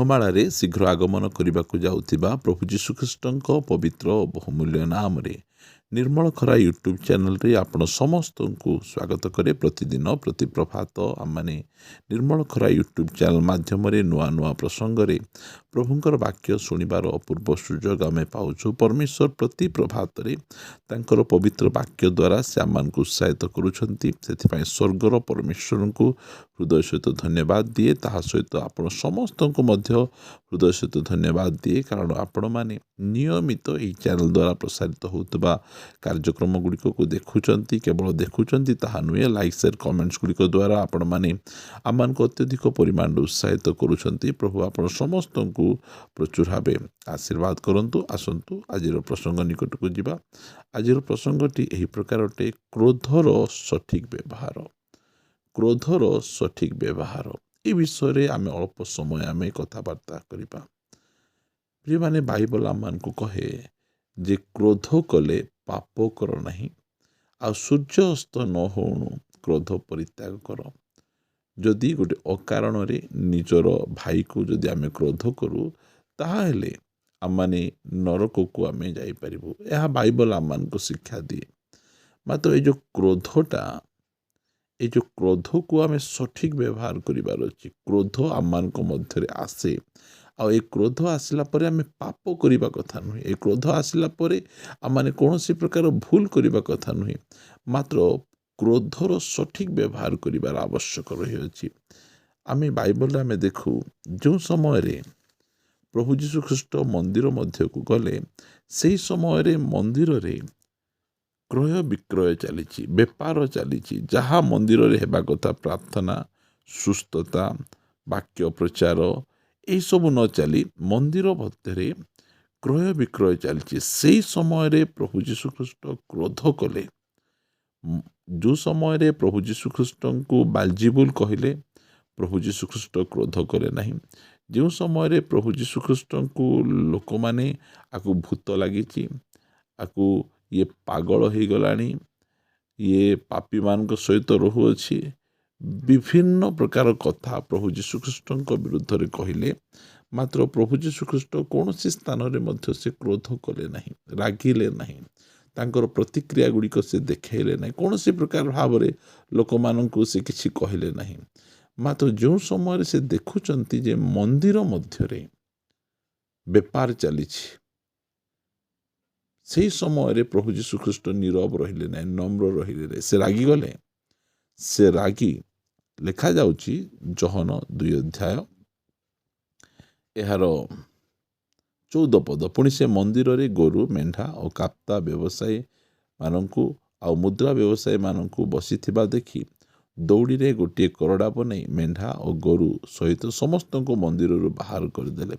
ମେଘମାଳାରେ ଶୀଘ୍ର ଆଗମନ କରିବାକୁ ଯାଉଥିବା ପ୍ରଭୁ ଯୀଶୁଖ୍ରୀଷ୍ଟଙ୍କ ପବିତ୍ର ଓ ବହୁମୂଲ୍ୟ ନାମରେ ନିର୍ମଳ ଖରା ୟୁଟ୍ୟୁବ୍ ଚ୍ୟାନେଲରେ ଆପଣ ସମସ୍ତଙ୍କୁ ସ୍ୱାଗତ କରେ। ପ୍ରତିଦିନ ପ୍ରତି ପ୍ରଭାତ ଆମମାନେ ନିର୍ମଳ ଖରା ୟୁଟ୍ୟୁବ୍ ଚ୍ୟାନେଲ ମାଧ୍ୟମରେ ନୂଆ ନୂଆ ପ୍ରସଙ୍ଗରେ ପ୍ରଭୁଙ୍କର ବାକ୍ୟ ଶୁଣିବାର ଅପୂର୍ବ ସୁଯୋଗ ଆମେ ପାଉଛୁ। ପରମେଶ୍ୱର ପ୍ରତି ପ୍ରଭାତରେ ତାଙ୍କର ପବିତ୍ର ବାକ୍ୟ ଦ୍ୱାରା ସେ ଆମମାନଙ୍କୁ ଉତ୍ସାହିତ କରୁଛନ୍ତି। ସେଥିପାଇଁ ସ୍ୱର୍ଗର ପରମେଶ୍ୱରଙ୍କୁ ହୃଦୟ ସହିତ ଧନ୍ୟବାଦ ଦିଏ। ତାହା ସହିତ ଆପଣ ସମସ୍ତଙ୍କୁ ମଧ୍ୟ ହୃଦୟ ସହିତ ଧନ୍ୟବାଦ ଦିଏ, କାରଣ ଆପଣମାନେ ନିୟମିତ ଏହି ଚ୍ୟାନେଲ ଦ୍ୱାରା ପ୍ରସାରିତ ହେଉଥିବା କାର୍ଯ୍ୟକ୍ରମ ଗୁଡ଼ିକକୁ ଦେଖୁଛନ୍ତି। କେବଳ ଦେଖୁଛନ୍ତି ତାହା ନୁହେଁ, ଲାଇକ୍ ସେୟାର କମେଣ୍ଟସ୍ ଗୁଡ଼ିକ ଦ୍ୱାରା ଆପଣମାନେ ଆମମାନଙ୍କୁ ଅତ୍ୟଧିକ ପରିମାଣରେ ଉତ୍ସାହିତ କରୁଛନ୍ତି। ପ୍ରଭୁ ଆପଣ ସମସ୍ତଙ୍କୁ ପ୍ରଚୁର ଭାବେ ଆଶୀର୍ବାଦ କରନ୍ତୁ। ଆସନ୍ତୁ ଆଜିର ପ୍ରସଙ୍ଗ ନିକଟକୁ ଯିବା। ଆଜିର ପ୍ରସଙ୍ଗଟି ଏହି ପ୍ରକାର ଅଟେ, କ୍ରୋଧର ସଠିକ୍ ବ୍ୟବହାର। କ୍ରୋଧର ସଠିକ୍ ବ୍ୟବହାର ଏ ବିଷୟରେ ଆମେ ଅଳ୍ପ ସମୟ ଆମେ କଥାବାର୍ତ୍ତା କରିବା। ପ୍ରିୟମାନେ, ବାଇବଲ ଆମମାନଙ୍କୁ କହେ ଯେ କ୍ରୋଧ କଲେ ପାପ କର ନାହିଁ, ଆଉ ସୂର୍ଯ୍ୟ ଅସ୍ତ ନ ହେଉଣୁ କ୍ରୋଧ ପରିତ୍ୟାଗ କର। ଯଦି ଗୋଟେ ଅକାରଣରେ ନିଜର ଭାଇକୁ ଯଦି ଆମେ କ୍ରୋଧ କରୁ, ତାହେଲେ ଆମମାନେ ନରକକୁ ଆମେ ଯାଇପାରିବୁ। ଏହା ବାଇବଲ ଆମମାନଙ୍କୁ ଶିକ୍ଷା ଦିଏ। ମାତ୍ର ଏ ଯେଉଁ କ୍ରୋଧକୁ ଆମେ ସଠିକ୍ ବ୍ୟବହାର କରିବାର ଅଛି। କ୍ରୋଧ ଆମମାନଙ୍କ ମଧ୍ୟରେ ଆସେ, ଆଉ ଏ କ୍ରୋଧ ଆସିଲା ପରେ ଆମେ ପାପ କରିବା କଥା ନୁହେଁ। ଏ କ୍ରୋଧ ଆସିଲା ପରେ ଆମମାନେ କୌଣସି ପ୍ରକାର ଭୁଲ କରିବା କଥା ନୁହେଁ। ମାତ୍ର କ୍ରୋଧର ସଠିକ୍ ବ୍ୟବହାର କରିବାର ଆବଶ୍ୟକ ରହିଅଛି। ଆମେ ବାଇବଲରେ ଆମେ ଦେଖୁ, ଯେଉଁ ସମୟରେ ପ୍ରଭୁ ଯୀଶୁଖ୍ରୀଷ୍ଟ ମନ୍ଦିର ମଧ୍ୟକୁ ଗଲେ, ସେହି ସମୟରେ ମନ୍ଦିରରେ କ୍ରୟ ବିକ୍ରୟ ଚାଲିଛି, ବେପାର ଚାଲିଛି। ଯାହା ମନ୍ଦିରରେ ହେବା କଥା, ପ୍ରାର୍ଥନା, ସୁସ୍ଥତା, ବାକ୍ୟ ପ୍ରଚାର, ଏହିସବୁ ନ ଚାଲି ମନ୍ଦିର ମଧ୍ୟରେ କ୍ରୟ ବିକ୍ରୟ ଚାଲିଛି। ସେହି ସମୟରେ ପ୍ରଭୁ ଯୀଶୁଖ୍ରୀଷ୍ଟ କ୍ରୋଧ କଲେ। ଯେଉଁ ସମୟରେ ପ୍ରଭୁ ଯୀଶୁଖ୍ରୀଷ୍ଟଙ୍କୁ ବାଲଜିବୁଲ କହିଲେ, ପ୍ରଭୁ ଯୀଶୁଖ୍ରୀଷ୍ଟ କ୍ରୋଧ କଲେ ନାହିଁ। ଯେଉଁ ସମୟରେ ପ୍ରଭୁ ଯୀଶୁଖ୍ରୀଷ୍ଟଙ୍କୁ ଲୋକମାନେ ଆକୁ ଭୂତ ଲାଗିଛି, ଆକୁ ଇଏ ପାଗଳ ହେଇଗଲାଣି, ଇଏ ପାପୀମାନଙ୍କ ସହିତ ରହୁଅଛି, ବିଭିନ୍ନ ପ୍ରକାର କଥା ପ୍ରଭୁ ଯୀଶୁଖ୍ରୀଷ୍ଟଙ୍କ ବିରୁଦ୍ଧରେ କହିଲେ। ମାତ୍ର ପ୍ରଭୁ ଯୀଶୁଖ୍ରୀଷ୍ଟ କୌଣସି ସ୍ଥାନରେ ମଧ୍ୟ ସେ କ୍ରୋଧ କଲେ ନାହିଁ, ରାଗିଲେ ନାହିଁ। ତାଙ୍କର ପ୍ରତିକ୍ରିୟା ଗୁଡ଼ିକ ସେ ଦେଖାଇଲେ ନାହିଁ। କୌଣସି ପ୍ରକାର ଭାବରେ ଲୋକମାନଙ୍କୁ ସେ କିଛି କହିଲେ ନାହିଁ। ମାତ୍ର ଯେଉଁ ସମୟରେ ସେ ଦେଖୁଛନ୍ତି ଯେ ମନ୍ଦିର ମଧ୍ୟରେ ବେପାର ଚାଲିଛି, ସେହି ସମୟରେ ପ୍ରଭୁ ଯୀଶୁଖ୍ରୀଷ୍ଟ ନୀରବ ରହିଲେ ନାହିଁ, ନମ୍ର ରହିଲେ ନାହିଁ। ସେ ରାଗିଗଲେ। ସେ ରାଗି ଲେଖାଯାଉଛି ଯୋହନ 2 ଅଧ୍ୟାୟ ଏହାର 14 ପଦ। ପୁଣି ସେ ମନ୍ଦିରରେ ଗୋରୁ, ମେଣ୍ଢା ଓ କାପ୍ତା ବ୍ୟବସାୟୀମାନଙ୍କୁ ଆଉ ମୁଦ୍ରା ବ୍ୟବସାୟୀମାନଙ୍କୁ ବସିଥିବା ଦେଖି ଦଉଡ଼ିରେ ଗୋଟିଏ କରଡ଼ା ବନେଇ ମେଣ୍ଢା ଓ ଗୋରୁ ସହିତ ସମସ୍ତଙ୍କୁ ମନ୍ଦିରରୁ ବାହାର କରିଦେଲେ।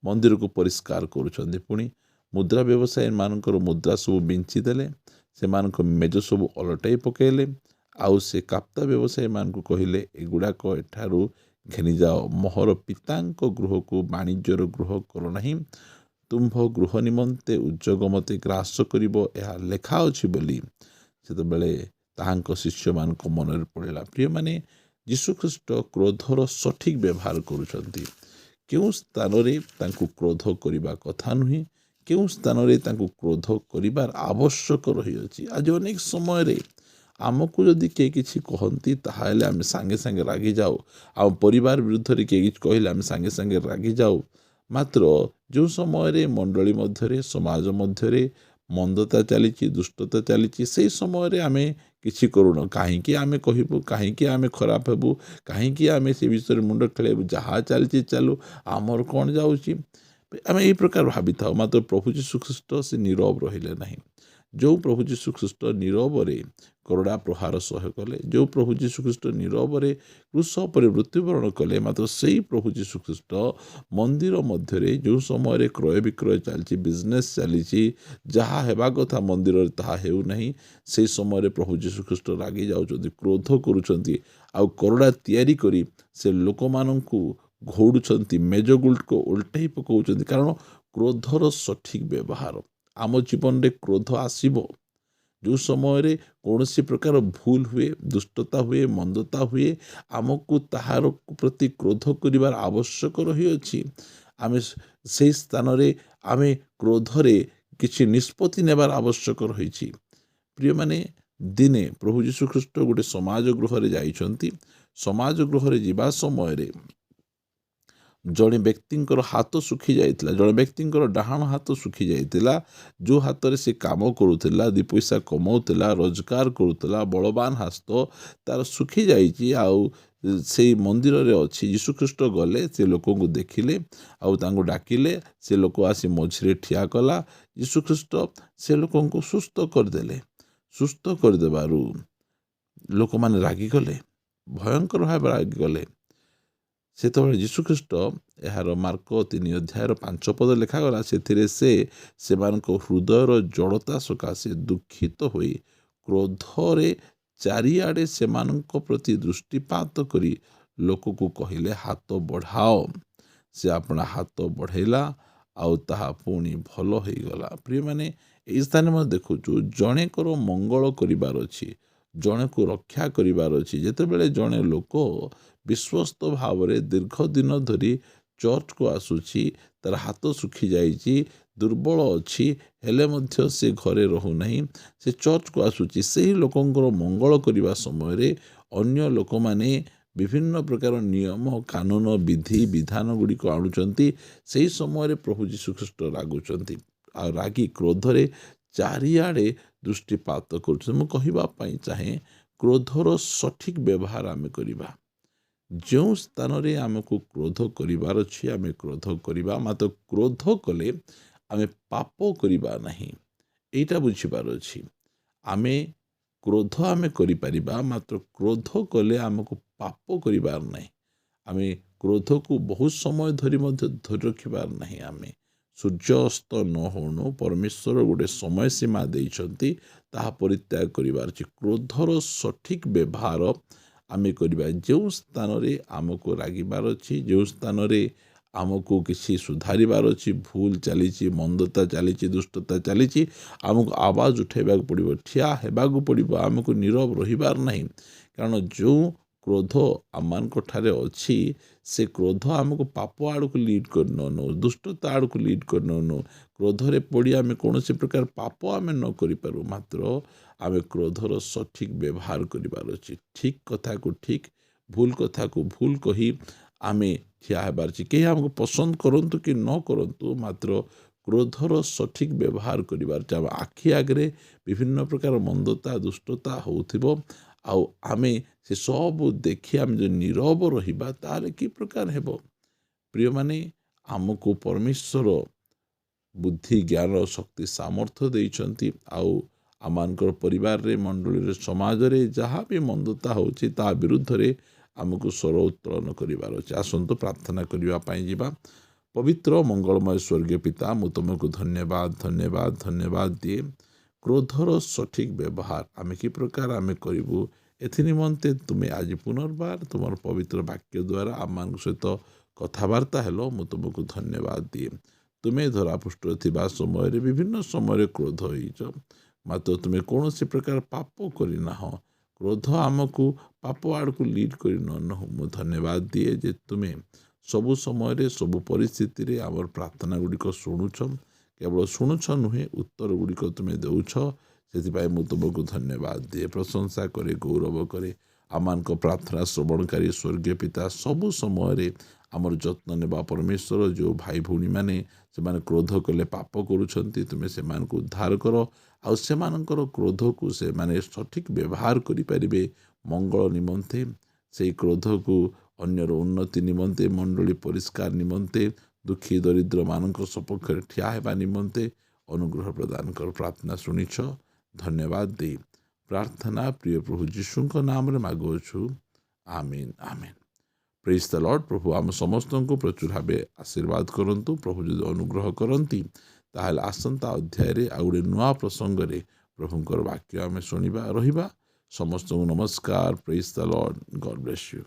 ମନ୍ଦିରକୁ ପରିଷ୍କାର କରୁଛନ୍ତି। ପୁଣି ମୁଦ୍ରା ବ୍ୟବସାୟୀମାନଙ୍କର ମୁଦ୍ରା ସବୁ ବିଞ୍ଚି ଦେଲେ, ସେମାନଙ୍କ ମେଜ ସବୁ ଓଲଟାଇ ପକାଇଲେ। ଆଉ ସେ କାପ୍ତା ବ୍ୟବସାୟୀମାନଙ୍କୁ କହିଲେ, ଏଗୁଡ଼ାକ ଏଠାରୁ ଘେନିଯାଅ। ମୋହର ପିତାଙ୍କ ଗୃହକୁ ବାଣିଜ୍ୟର ଗୃହ କର ନାହିଁ। ତୁମ୍ଭ ଗୃହ ନିମନ୍ତେ ଉଦ୍ଯୋଗ ମୋତେ ଗ୍ରାସ କରିବ, ଏହା ଲେଖା ଅଛି ବୋଲି ସେତେବେଳେ ତାହାଙ୍କ ଶିଷ୍ୟମାନଙ୍କ ମନରେ ପଡ଼ିଲା। ପ୍ରିୟମାନେ, ଯୀଶୁଖ୍ରୀଷ୍ଟ କ୍ରୋଧର ସଠିକ୍ ବ୍ୟବହାର କରୁଛନ୍ତି। କେଉଁ ସ୍ଥାନରେ ତାଙ୍କୁ କ୍ରୋଧ କରିବା କଥା ନୁହେଁ, କେଉଁ ସ୍ଥାନରେ ତାଙ୍କୁ କ୍ରୋଧ କରିବାର ଆବଶ୍ୟକ ରହିଅଛି। ଆଜି ଅନେକ ସମୟରେ ଆମକୁ ଯଦି କେହି କିଛି କହନ୍ତି, ତାହେଲେ ଆମେ ସାଙ୍ଗେ ସାଙ୍ଗେ ରାଗିଯାଉ। ଆଉ ପରିବାର ବିରୁଦ୍ଧରେ କେହି କିଛି କହିଲେ ଆମେ ସାଙ୍ଗେ ସାଙ୍ଗେ ରାଗିଯାଉ। ମାତ୍ର ଯେଉଁ ସମୟରେ ମଣ୍ଡଳୀ ମଧ୍ୟରେ, ସମାଜ ମଧ୍ୟରେ ମନ୍ଦତା ଚାଲିଛି, ଦୁଷ୍ଟତା ଚାଲିଛି, ସେହି ସମୟରେ ଆମେ କିଛି କରୁନ। କାହିଁକି ଆମେ କହିବୁ, କାହିଁକି ଆମେ ଖରାପ ହେବୁ, କାହିଁକି ଆମେ ସେ ବିଷୟରେ ମୁଣ୍ଡ ଖେଳାଇବୁ, ଯାହା ଚାଲିଛି ଚାଲୁ, ଆମର କ'ଣ ଯାଉଛି, ଆମେ ଏହି ପ୍ରକାର ଭାବିଥାଉ। ମାତ୍ର ପ୍ରଭୁ ଯୀଶୁଖ୍ରୀଷ୍ଟ ସେ ନୀରବ ରହିଲେ ନାହିଁ। ଯେଉଁ ପ୍ରଭୁ ଯୀଶୁଖ୍ରୀଷ୍ଟ ନୀରବରେ କରଡ଼ା ପ୍ରହାର ସହ୍ୟ କଲେ, ଯେଉଁ ପ୍ରଭୁ ଯୀଶୁଖ୍ରୀଷ୍ଟ ନୀରବରେ କ୍ରୁଶ ଉପରେ ମୃତ୍ୟୁବରଣ କଲେ, ମାତ୍ର ସେହି ପ୍ରଭୁ ଯୀଶୁଖ୍ରୀଷ୍ଟ ମନ୍ଦିର ମଧ୍ୟରେ ଯେଉଁ ସମୟରେ କ୍ରୟ ବିକ୍ରୟ ଚାଲିଛି, ବିଜନେସ୍ ଚାଲିଛି, ଯାହା ହେବା କଥା ମନ୍ଦିରରେ ତାହା ହେଉନାହିଁ, ସେହି ସମୟରେ ପ୍ରଭୁ ଯୀଶୁଖ୍ରୀଷ୍ଟ ରାଗି ଯାଉଛନ୍ତି, କ୍ରୋଧ କରୁଛନ୍ତି। ଆଉ କରଡ଼ା ତିଆରି କରି ସେ ଲୋକମାନଙ୍କୁ ଘଉଡ଼ୁଛନ୍ତି, ମେଜଗୁଡ଼ିକ ଓଲଟାଇ ପକାଉଛନ୍ତି। କାରଣ କ୍ରୋଧର ସଠିକ୍ ବ୍ୟବହାର। ଆମ ଜୀବନରେ କ୍ରୋଧ ଆସିବ, जो समय कौन प्रकार भूल हुए, दुष्टता हुए, मंदता हुए, आमको ताहार प्रति क्रोध करिवार आवश्यक रही। आमे से स्थान रे आमे क्रोधरे किछि निष्पत्ति नेबार आवश्यक रही। प्रिय माने दिने प्रभु यीशु ख्रीष्ट गोटे समाज गृह जाइछंती। समाज गृह जिबा समय जड़े व्यक्तिंकर हाथ सुखी जाइतिला, जड़े व्यक्तिंकर डाहाण हाथ सुखी जाइतिला, जो हाथ रे से काम करुतिला, दी पैसा कमाउतिला, रोजगार करुतिला, बलवान हस्त तार सुखी जाइछि। आउ से मंदिर रे अछि। यीशु ख्रीष्ट गले से लोक को देखिले, आउ तांको डाकिले, से लोक आसी मझिरे ठिया कला। यीशु ख्रीष्ट से लोक को सुस्थ करदेले। सुस्थ करदेबारु लोक माने रागी गले, भयंकर भाव रागी गले। सेतबेले यीशुख्रीष्ट यार मार्क 3 अध्यायर 5 पद लिखागला, से हृदयर जड़ता सकाशे दुखित होई क्रोधरे चारिआडे से प्रति दृष्टिपात करी लोक को कहले हाथ बढ़ाओ। से अपना हाथ बढ़ेला, आउ ताहा पुणी भल हो गला। प्रिय माने यही स्थान में देखु जणे को मंगल करिवार अछि, जणे को रक्षा करिवार अछि। जेतेबेले जणे लोक विश्वस्त भाव दीर्घ दिन धरी चर्च को आसुची, तार हाथ सुखी जाइछि, दुर्बल अच्छी, हेले मध्य से घरे रहू नहीं, से चर्च को आसुची, से ही लोकंकर मंगल करने समय अन्य लोक माने विभिन्न प्रकार नियम कानून विधि विधान गुड़िक आणुचंती। से ही समय प्रभु यीशु ख्रीष्ट रागुचंती, आ रागी क्रोधरे चारिआडे दृष्टिपात कर। मु कहवाई चाहे क्रोधर सठिक व्यवहार आम करवा। जो स्थान रे आमको क्रोध करिवार अछि आमे क्रोध करिबा, मात्र क्रोध कले आमे पाप करिबा नहीं, एटा बुझिबार अछि। आमे क्रोध आमे करि परिबा, मात्र क्रोध कले आमको पाप करिबार नहीं। आमे क्रोध को बहुत समय धरी मध्य धरि रखिबार नहीं। आमे सूर्य अस्त न होणु परमेश्वर गोटे समय सीमा देइछंती, ताहा परित्याग करिबार अछि। क्रोधर सठिक व्यवहार आमे करिबा। जो स्थान रे आमको रागिबार अछि, जो स्थान रे आमको किसी सुधारिबार अछि, भूल चली, मंदता चली, दुष्टता चली, आमको आवाज उठेबाक पड़िबो, ठिया हेबाक पड़िबो, आमको नीरव रहिबार नहीं। कारण जो क्रोध आम ठारे अच्छी, से क्रोध आमको पाप आड़ को लीड कर नो, दुष्टता आड़ को लीड कर नो। क्रोधरे पड़ी आम कौन प्रकार पाप आम न करूँ, मात्र आम क्रोधर सठिक व्यवहार करिबार अछि। ठीक कथा को ठीक, भूल कथा को भूल कही आमे ठिया हेबार अछि। केही आमको पसंद करंतु कि न करंतु, मात्र क्रोधर सठिक व्यवहार करिबार अछि। आखि आगरे विभिन्न प्रकार मंदता दुष्टता होउथिबो, आउ आमे से सब देखि आमे जो नीरव रहिबा, ताले कि प्रकार हेबो। प्रिय माने आमको परमेश्वर बुद्धि ज्ञान शक्ति सामर्थ्य देइछंती, आउ आमानकर परिवार रे मंडली रे समाज रे जहाँ भी मंदता होछि ता विरुद्ध रे आमको स्वर उत्तोलन करिवार अछि। आसंतु प्रार्थना करिवा पई जिबा। पवित्र मंगलमय स्वर्गीय पिता, मु तुमको धन्यवाद धन्यवाद धन्यवाद दिए। क्रोधर सठिक व्यवहार आमे कि प्रकार आमे करिबु, एथि निमंते तुमे आज पुनर्बार तुमर पवित्र वाक्य द्वारा आम सहित कथबार्ता हेलो। मु तुमको धन्यवाद दिए। तुमे धरापृष्ठ थिबा समय रे विभिन्न समय क्रोध होइछ, मात्र तुमे कौन सी प्रकार पाप करना हो। क्रोध आमको पाप आड़ को लीड कर न। मु धन्यवाद दिए जे तुमे सबु समय सबु परिस्थिति रे आमर प्रार्थना गुड़िक शुणुछ, केवल शुणुछ नुहे उत्तर गुड़िक तुमे देउछ। से मु तुमको धन्यवाद दिए, प्रशंसा करे, गौरव करे। आमान को प्रार्थना श्रवणकारी स्वर्गीय पिता, सबु समय आमर जत्न नेबा परमेश्वर। जो भाई भौणी माने से क्रोध कले पाप करुछंती, तुमे से उद्धार कर, आउ से क्रोध को से माने सठिक व्यवहार करि परिबे मंगल निमंते। से क्रोध को अन्यर उन्नति निमंते, मंडली परिष्कार निमंते, दुखी दरिद्र मानक सपक्ष ठिया हेबा निमंते अनुग्रह प्रदान कर। प्रार्थना शुणिछ, धन्यवाद दे प्रार्थना प्रिय प्रभु जीशु नाम रे मागुछु, आमीन आमीन। Praise the Lord. प्रभु आम समस्त को प्रचुर भाव आशीर्वाद करंतु। प्रभु जो अनुग्रह करती ताहले आसंता अध्याय रे आ गोटे नुआ प्रसंग रे प्रभुंकर वाक्य आम शुणिबा रहिबा। समस्त को नमस्कार। Praise the Lord. God bless you.